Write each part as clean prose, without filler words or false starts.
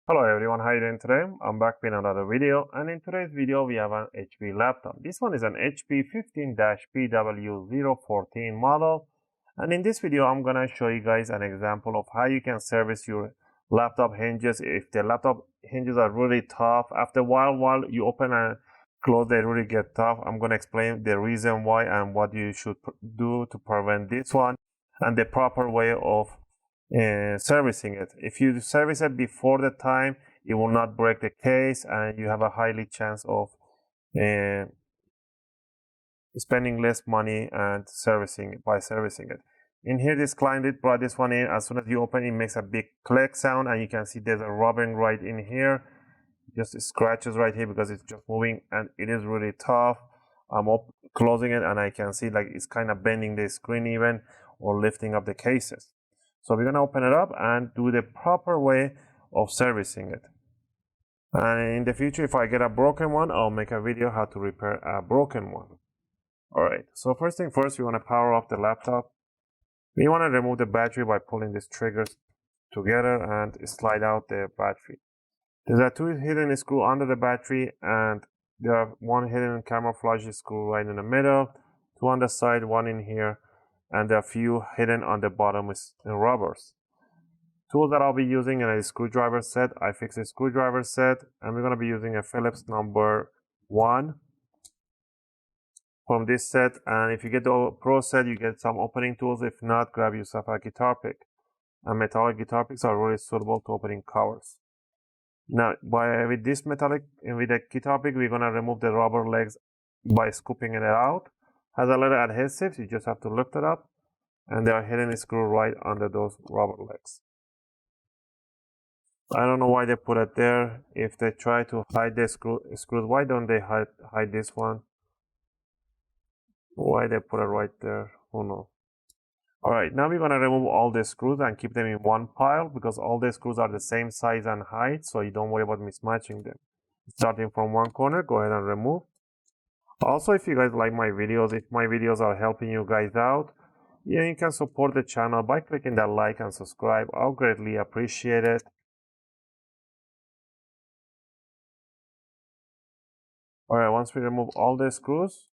Hello everyone, how are you doing today? I'm back with another video, and in today's video we have an HP laptop. This one is an HP 15-bw014 model, and in this video I'm gonna show you guys an example of how you can service your laptop hinges. If the laptop hinges are really tough, after a while you open and close, they really get tough. I'm gonna explain the reason why and what you should do to prevent this one, and the proper way of servicing it. If you service it before the time, it will not break the case, and you have a highly chance of spending less money and servicing it. In here, this client did brought this one in. As soon as you open it, makes a big click sound, and you can see there's a rubbing right in here. Just scratches right here because it's just moving, and it is really tough. I'm closing it, and I can see like it's kind of bending the screen even, or lifting up the cases. So we're going to open it up and do the proper way of servicing it. And in the future, if I get a broken one, I'll make a video how to repair a broken one. Alright, so first thing first, we want to power off the laptop. We want to remove the battery by pulling these triggers together and slide out the battery. There's a two hidden screw under the battery, and there are one hidden camouflage screw right in the middle, two on the side, one in here, and a few hidden on the bottom is rubbers. Tools that I'll be using in a screwdriver set, UFIXTEK screwdriver set, and we're going to be using a Phillips number 1 from this set. And if you get the Pro set, you get some opening tools. If not, grab yourself a guitar pick. And metallic guitar picks are really suitable to opening covers. Now, with this metallic, with the guitar pick, we're going to remove the rubber legs by scooping it out. Has a little adhesive, you just have to lift it up, and there are hidden screws right under those rubber legs. I don't know why they put it there. If they try to hide the screws, why don't they hide this one? Why they put it right there? Who knows? Alright, now we're going to remove all the screws and keep them in one pile, because all the screws are the same size and height, so you don't worry about mismatching them. Starting from one corner, go ahead and remove. Also, if you guys like my videos, if my videos are helping you guys out, you can support the channel by clicking that like and subscribe. I'll greatly appreciate it. Alright, once we remove all the screws,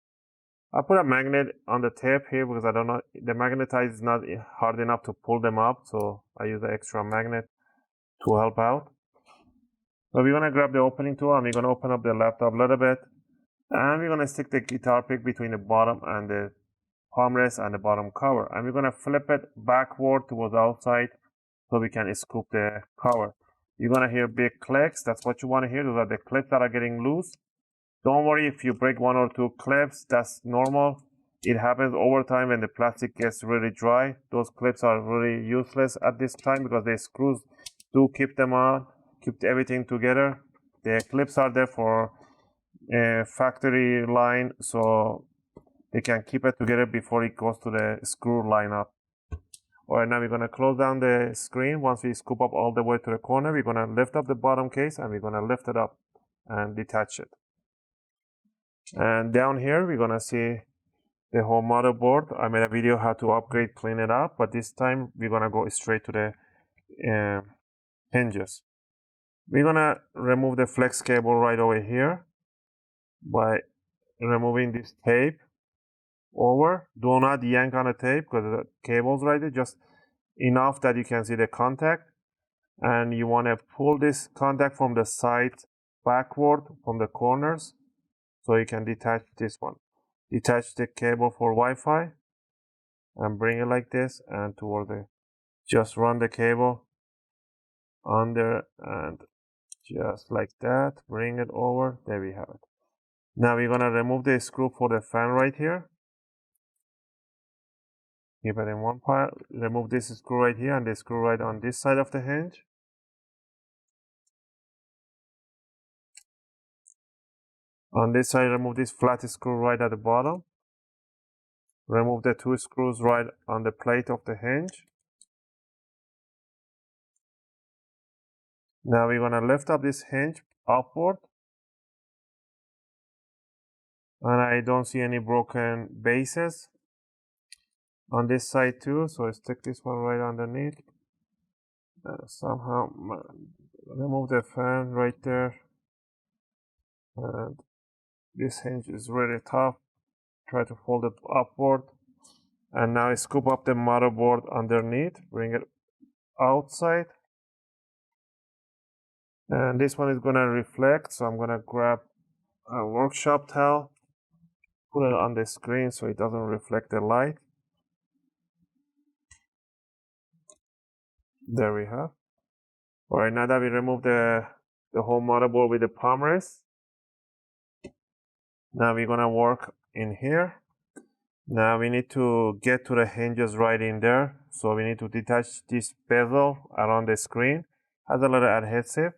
I put a magnet on the tape here because I don't know, the magnetize is not hard enough to pull them up, so I use the extra magnet to help out. So we're going to grab the opening tool, and we're going to open up the laptop a little bit. And we're going to stick the guitar pick between the bottom and the palm rest and the bottom cover. And we're going to flip it backward towards the outside so we can scoop the cover. You're going to hear big clicks. That's what you want to hear. Those are the clips that are getting loose. Don't worry if you break one or two clips. That's normal. It happens over time when the plastic gets really dry. Those clips are really useless at this time because the screws do keep them on, keep everything together. The clips are there for factory line, so they can keep it together before it goes to the screw lineup. Alright, now we're going to close down the screen. Once we scoop up all the way to the corner, we're going to lift up the bottom case, and we're going to lift it up and detach it. And down here we're going to see the whole motherboard. I made a video how to upgrade, clean it up, but this time we're going to go straight to the hinges. We're going to remove the flex cable right over here by removing this tape over. Do not yank on the tape because the cable's right there, just enough that you can see the contact, and you want to pull this contact from the side backward from the corners so you can detach this one. Detach the cable for Wi-Fi and bring it like this and toward the, just run the cable under and just like that, bring it over. There we have it. Now we're going to remove the screw for the fan right here. Keep it in one pile. Remove this screw right here and the screw right on this side of the hinge. On this side, remove this flat screw right at the bottom. Remove the two screws right on the plate of the hinge. Now we're going to lift up this hinge upward. And I don't see any broken bases. on this side too, so I stick this one right underneath. Somehow remove the fan right there, and this hinge is really tough. Try to fold it upward, and now I scoop up the motherboard underneath, bring it outside, and this one is gonna reflect, so I'm gonna grab a workshop towel, put it on the screen so it doesn't reflect the light. There we have. All right, now that we remove the whole motherboard with the palm rest, now we're gonna work in here. Now we need to get to the hinges right in there. So we need to detach this bezel around the screen. Has a little adhesive.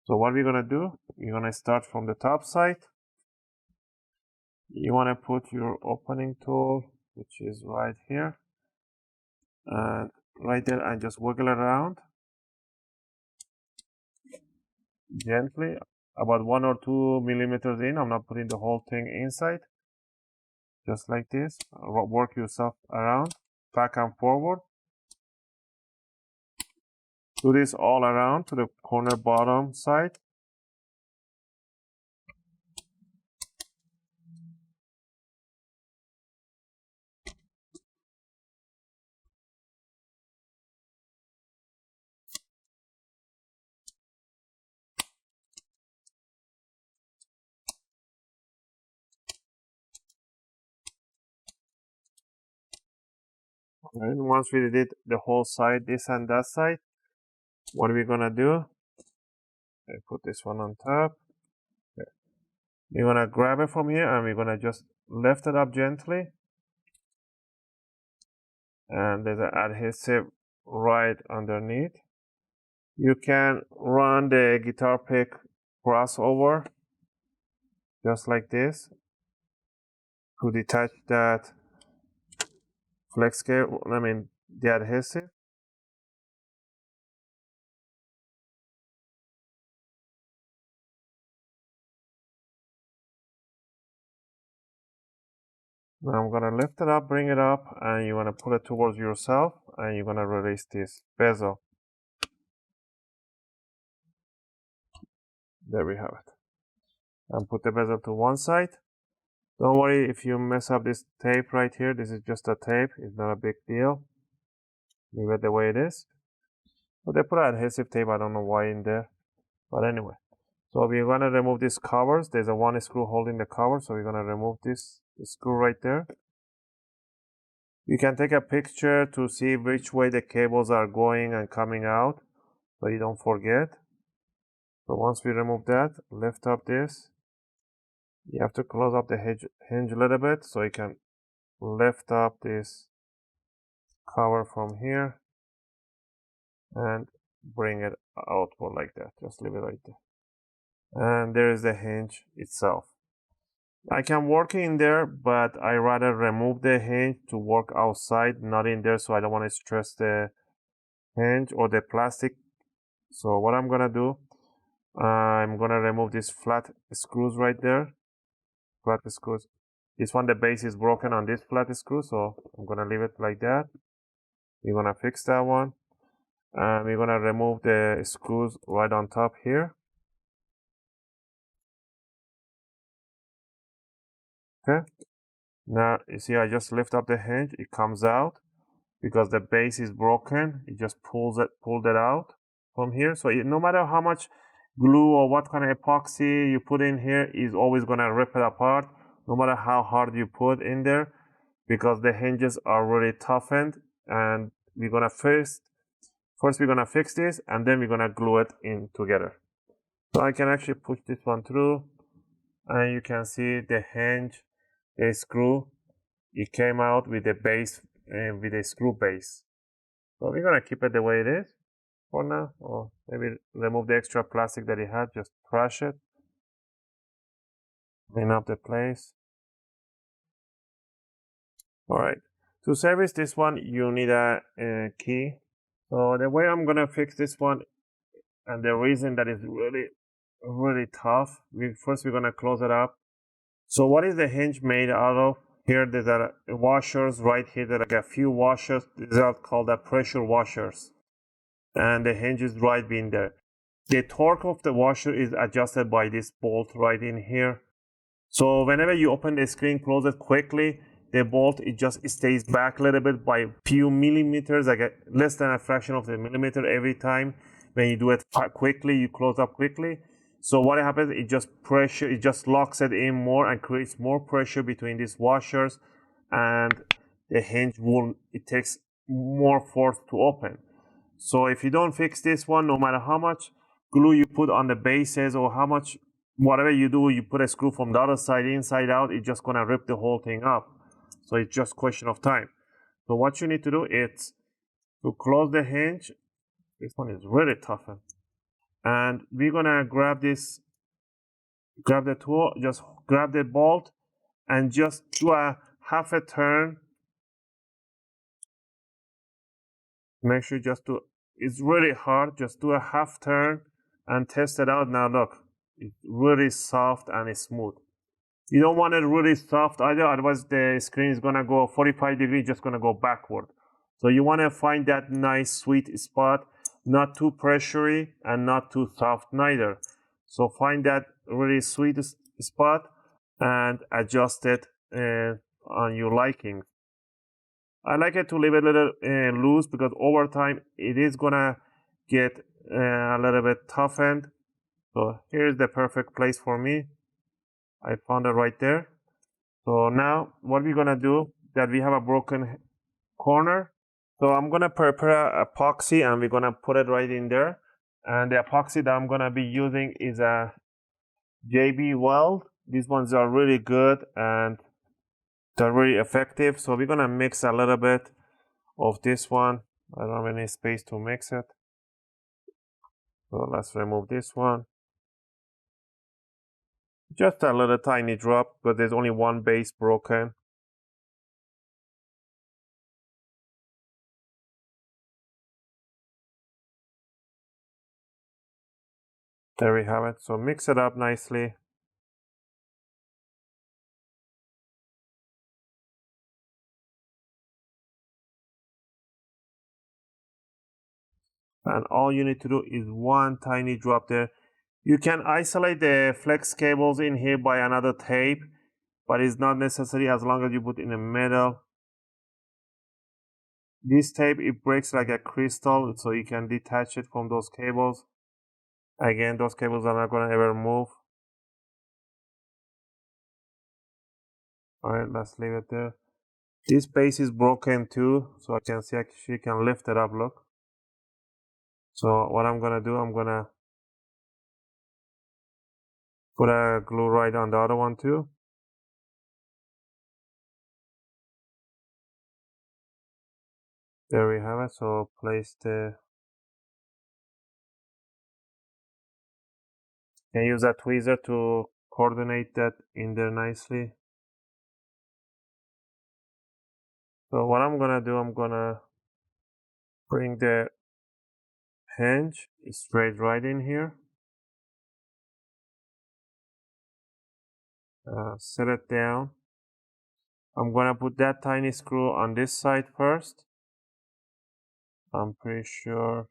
So what we're gonna do, you're gonna start from the top side. You wanna put your opening tool, which is right here, and right there, and just wiggle around gently, about 1 or 2 millimeters in. I'm not putting the whole thing inside. Just like this, work yourself around, back and forward. Do this all around to the corner bottom side. And once we did the whole side, this and that side, what are we gonna do? I put this one on top. Okay. We're gonna grab it from here and we're gonna just lift it up gently. And there's an adhesive right underneath. You can run the guitar pick crossover just like this to detach that flex cable, the adhesive. Now I'm gonna lift it up, bring it up, and you wanna pull it towards yourself, and you're gonna release this bezel. There we have it. And put the bezel to one side. Don't worry if you mess up this tape right here. This is just a tape. It's not a big deal. Leave it the way it is. But they put adhesive tape. I don't know why in there. But anyway. So we're gonna remove these covers. There's a one screw holding the cover. So we're gonna remove this screw right there. You can take a picture to see which way the cables are going and coming out, so you don't forget. So once we remove that, lift up this. You have to close up the hinge a little bit so you can lift up this cover from here and bring it outward like that. Just leave it right there. And there is the hinge itself. I can work in there, but I rather remove the hinge to work outside, not in there, so I don't want to stress the hinge or the plastic. So what I'm gonna do, I'm gonna remove these flat screws right there. Flat screws. This one, the base is broken on this flat screw, so I'm gonna leave it like that. We're gonna fix that one. And we're gonna remove the screws right on top here. Okay. Now you see I just lift up the hinge, it comes out because the base is broken. It just pulled it out from here. So no matter how much glue or what kind of epoxy you put in here, is always gonna rip it apart, no matter how hard you put in there, because the hinges are really toughened. And we're gonna first we're gonna fix this, and then we're gonna glue it in together. So I can actually push this one through, and you can see the hinge, the screw, it came out with the base, with a screw base. So we're gonna keep it the way it is for now, or maybe remove the extra plastic that it had, just crush it, clean up the place. All right, to service this one, you need a key. So the way I'm gonna fix this one, and the reason that is really tough, we're gonna close it up. So what is the hinge made out of? Here there are washers right here. There are a few washers. These are called the pressure washers, and the hinge is right in there. The torque of the washer is adjusted by this bolt right in here. So whenever you open the screen, close it quickly, the bolt, it just stays back a little bit by a few millimeters, like less than a fraction of a millimeter every time. When you do it quickly, you close up quickly. So what happens, it just locks it in more and creates more pressure between these washers, and the hinge it takes more force to open. So if you don't fix this one, no matter how much glue you put on the bases or how much, whatever you do, you put a screw from the other side, inside out, it's just gonna rip the whole thing up. So it's just question of time. So what you need to do is to close the hinge. This one is really toughened. And we're gonna grab the tool, just grab the bolt and just do a half a turn. Make sure just do, it's really hard, just do a half turn and test it out. Now look, it's really soft and it's smooth. You don't want it really soft either, otherwise the screen is gonna go 45 degrees, just gonna go backward. So you wanna find that nice sweet spot, not too pressury and not too soft neither. So find that really sweet spot and adjust it on your liking. I like it to leave it a little loose because over time it is gonna get a little bit toughened. So here's the perfect place for me. I found it right there. So now what we're gonna do, that we have a broken corner. So I'm gonna prepare epoxy and we're gonna put it right in there. And the epoxy that I'm gonna be using is a bw014. These ones are really good and they're really effective. So we're gonna mix a little bit of this one. I don't have any space to mix it. So let's remove this one. Just a little tiny drop, but there's only one base broken. There we have it. So mix it up nicely. And all you need to do is one tiny drop there. You can isolate the flex cables in here by another tape, but it's not necessary as long as you put in the middle. This tape, it breaks like a crystal, so you can detach it from those cables. Again, those cables are not going to ever move. Alright, let's leave it there. This base is broken too, so I can see actually can lift it up, look. So what I'm gonna do, I'm gonna put a glue right on the other one too. There we have it. So place the, can use a tweezer to coordinate that in there nicely. So what I'm gonna do, I'm gonna bring the hinge straight right in here. Set it down. I'm gonna put that tiny screw on this side first. I'm pretty sure,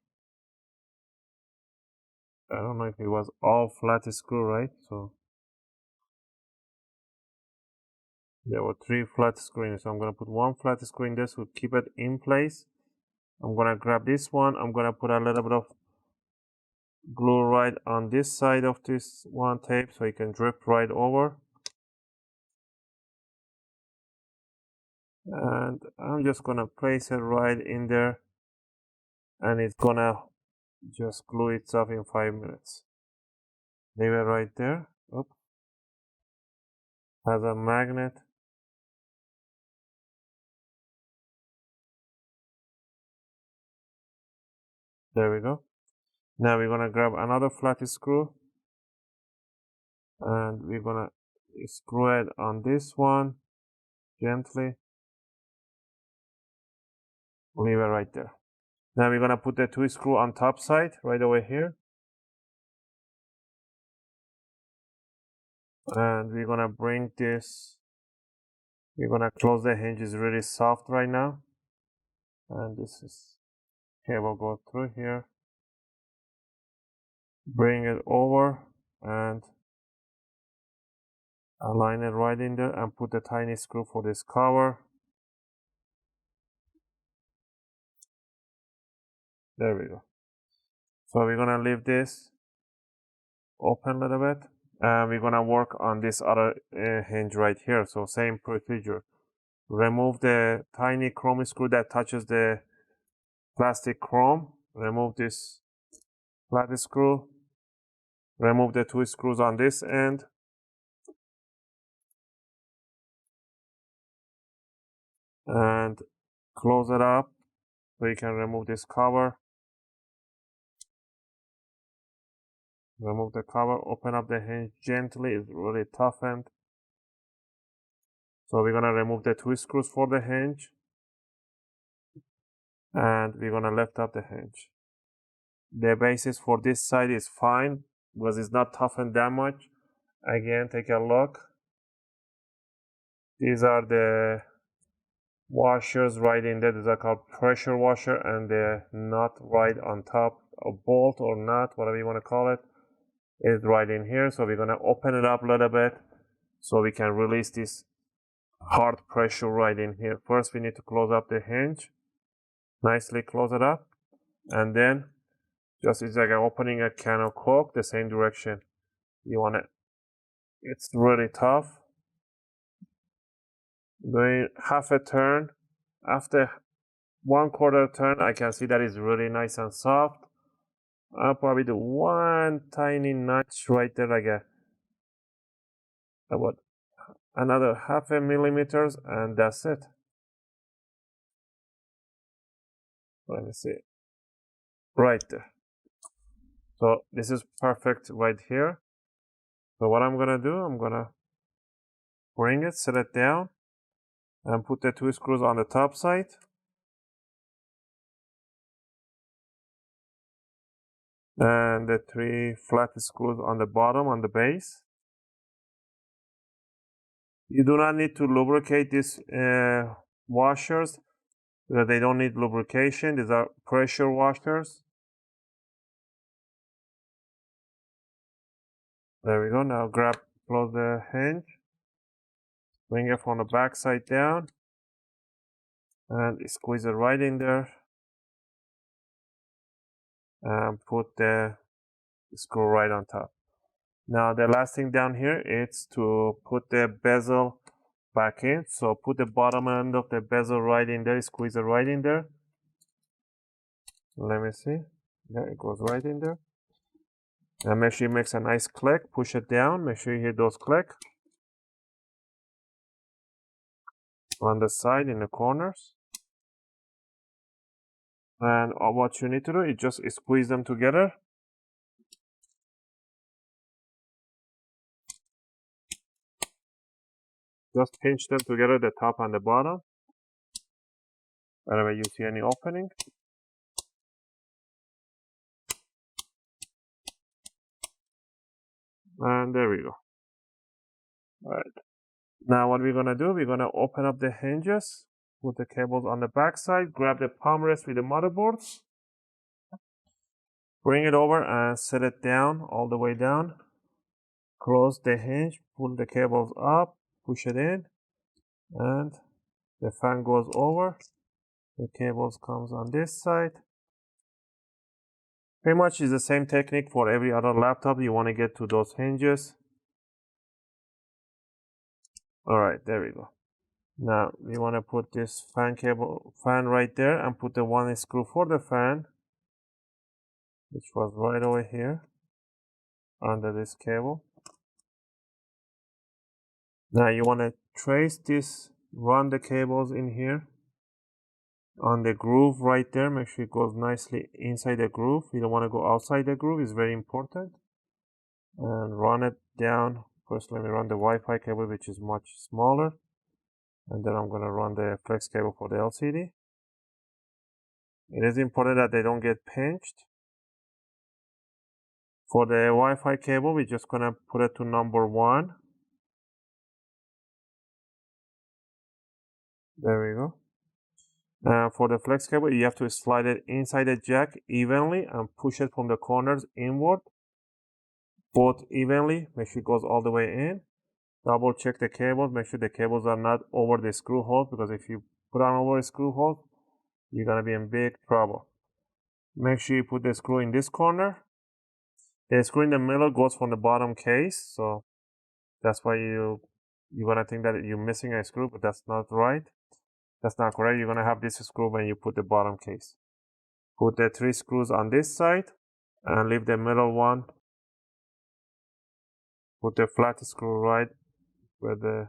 I don't know if it was all flat screw, right? So there were 3 flat screws. So I'm gonna put 1 flat screw in this to keep it in place. I'm gonna grab this one. I'm gonna put a little bit of glue right on this side of this one tape so it can drip right over. And I'm just gonna place it right in there, and it's gonna just glue itself in 5 minutes. Leave it right there. Oops. Has a magnet. There we go. Now we're gonna grab another flat screw and we're gonna screw it on this one gently. Leave it right there. Now we're gonna put the 2 screw on top side right over here. And we're gonna bring this, We're gonna close the hinge, is really soft right now. And this is cable go through here. Bring it over and align it right in there and put the tiny screw for this cover. There we go. So we're gonna leave this open a little bit, and we're gonna work on this other hinge right here. So same procedure. Remove the tiny chrome screw that touches the plastic chrome. Remove this flat screw. Remove the 2 screws on this end. And close it up so you can remove this cover. Remove the cover, open up the hinge gently, it's really toughened. So we're gonna remove the 2 screws for the hinge. And we're gonna lift up the hinge. The basis for this side is fine because it's not toughened that much. Again, take a look. These are the washers right in there. These are called pressure washer, and the nut right on top, a bolt or nut, whatever you want to call it, is right in here. So we're gonna open it up a little bit so we can release this hard pressure right in here. First, we need to close up the hinge. Nicely close it up, and then just it's like opening a can of Coke, the same direction. You want it. It's really tough. Doing half a turn. After 1/4 turn, I can see that it's really nice and soft. I'll probably do one tiny notch right there, like about another 0.5 millimeters, and that's it. Let me see. Right there. So this is perfect right here. So what I'm gonna do, I'm gonna bring it, set it down, and put the 2 screws on the top side. And the 3 flat screws on the bottom, on the base. You do not need to lubricate these washers because they don't need lubrication. These are pressure washers. There we go. Now close the hinge, bring it from the back side down, and squeeze it right in there, and put the screw right on top. Now the last thing down here is to put the bezel back in. So put the bottom end of the bezel right in there, squeeze it right in there. Let me see. Yeah, it goes right in there. And make sure it makes a nice click. Push it down. Make sure you hear those click. On the side, in the corners. And what you need to do is just squeeze them together. Just pinch them together, the top and the bottom. Wherever you see any opening. And there we go. Alright. Now what we're gonna do, we're gonna open up the hinges, put the cables on the back side, grab the palm rest with the motherboards, bring it over and set it down, all the way down. Close the hinge, pull the cables up, push it in, and the fan goes over. The cables comes on this side. Pretty much is the same technique for every other laptop. You want to get to those hinges. Alright, there we go. Now we want to put this fan right there and put the 1 screw for the fan, which was right over here under this cable. Now you want to trace this, run the cables in here on the groove right there. Make sure it goes nicely inside the groove. You don't want to go outside the groove, it's very important. And run it down. First let me run the Wi-Fi cable, which is much smaller, and then I'm going to run the flex cable for the LCD. It is important that they don't get pinched. For the Wi-Fi cable, we're just going to put it to number 1. There we go. For the flex cable, you have to slide it inside the jack evenly and push it from the corners inward, both evenly. Make sure it goes all the way in. Double check the cables. Make sure the cables are not over the screw holes, because if you put on over a screw hole, you're gonna be in big trouble. Make sure you put the screw in this corner. The screw in the middle goes from the bottom case, so that's why you're gonna think that you're missing a screw, but that's not right. That's not correct. You're gonna have this screw when you put the bottom case. Put the 3 screws on this side and leave the middle one. Put the flat screw right where the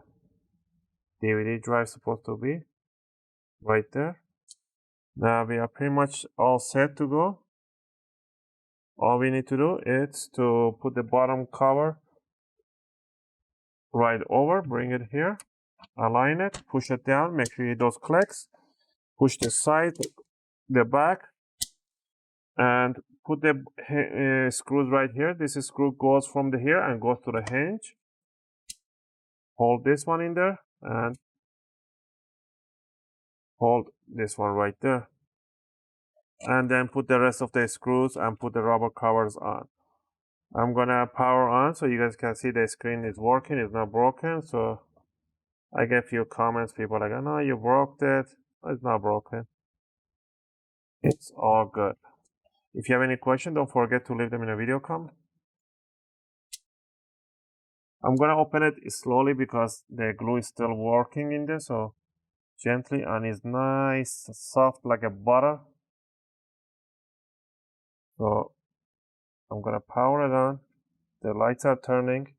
DVD drive is supposed to be, right there. Now we are pretty much all set to go. All we need to do is to put the bottom cover right over, bring it here, align it, push it down, make sure you hit those clicks, push the side, the back, and put the screws right here. This screw goes from the here and goes to the hinge. Hold this one in there and hold this one right there. And then put the rest of the screws and put the rubber covers on. I'm gonna power on so you guys can see the screen is working, it's not broken. So I get a few comments, people like, oh no, you broke it. It's not broken. It's all good. If you have any question, don't forget to leave them in a video comment. I'm gonna open it slowly because the glue is still working in there, so gently, and it's nice, soft like a butter. So I'm gonna power it on. The lights are turning.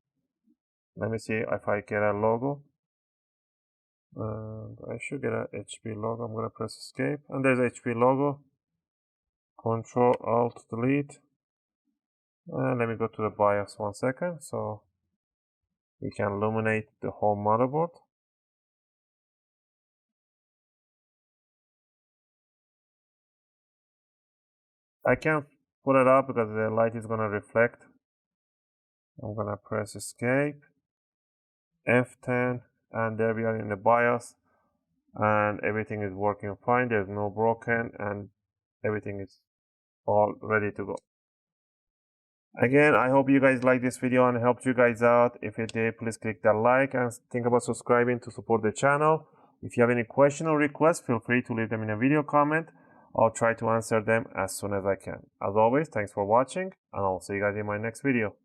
Let me see if I get a logo. I should get a HP logo. I'm gonna press escape, and there's HP logo. Control Alt Delete. Let me go to the BIOS 1 second so we can illuminate the whole motherboard. I can't put it up because the light is gonna reflect. I'm gonna press escape, F10, and there we are in the BIOS, and everything is working fine. There's no broken, and everything is all ready to go. Again, I hope you guys liked this video and helped you guys out. If you did, please click that like and think about subscribing to support the channel. If you have any question or requests, feel free to leave them in a video comment. I'll try to answer them as soon as I can. As always, thanks for watching, and I'll see you guys in my next video.